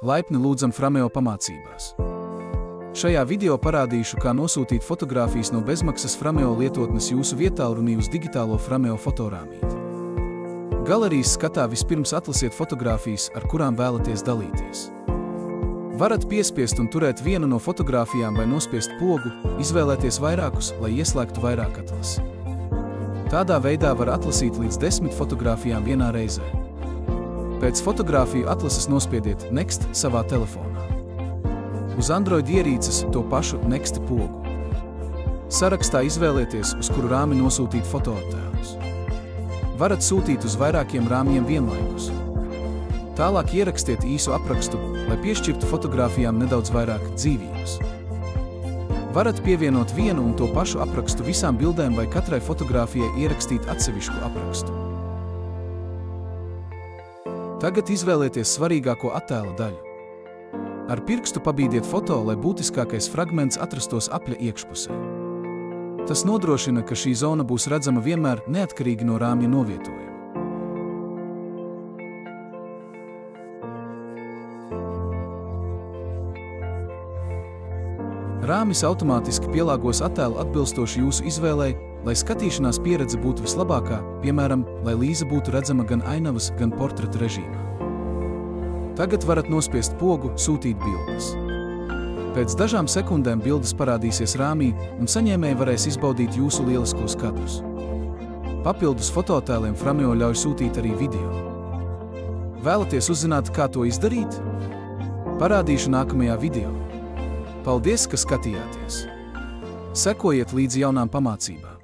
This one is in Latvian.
Laipni lūdzam Frameo pamācībās. Šajā video parādīšu, kā nosūtīt fotogrāfijas no bezmaksas Frameo lietotnes jūsu vietālrunī uz digitālo Frameo fotorāmīti. Galerijas skatā vispirms atlasiet fotogrāfijas, ar kurām vēlaties dalīties. Varat piespiest un turēt vienu no fotogrāfijām vai nospiest pogu, izvēlēties vairākus, lai ieslēgtu vairāk atlasi. Tādā veidā var atlasīt līdz 10 fotogrāfijām vienā reizē. Pēc fotogrāfiju atlases nospiediet Next savā telefonā. Uz Android ierīces to pašu Next pogu. Sarakstā izvēlieties, uz kuru rāmi nosūtīt fotoattēlus. Varat sūtīt uz vairākiem rāmjiem vienlaikus. Tālāk ierakstiet īsu aprakstu, lai piešķirtu fotogrāfijām nedaudz vairāk dzīvības. Varat pievienot vienu un to pašu aprakstu visām bildēm vai katrai fotogrāfijai ierakstīt atsevišķu aprakstu. Tagad izvēlieties svarīgāko attēla daļu. Ar pirkstu pabīdiet foto, lai būtiskākais fragments atrastos apļa iekšpusē. Tas nodrošina, ka šī zona būs redzama vienmēr neatkarīgi no rāmja novietojuma. Rāmis automātiski pielāgos attēlu atbilstoši jūsu izvēlei, lai skatīšanās pieredze būtu vislabākā, piemēram, lai līza būtu redzama gan ainavas, gan portreta režīmā. Tagad varat nospiest pogu Sūtīt bildes. Pēc dažām sekundēm bildes parādīsies rāmī, un saņēmēji varēs izbaudīt jūsu lieliskos kadrus. Papildus fototēliem Frameo ļauj sūtīt arī video. Vēlaties uzzināt, kā to izdarīt? Parādīšu nākamajā video. Paldies, ka skatījāties! Sekojiet līdzi jaunām pamācībām!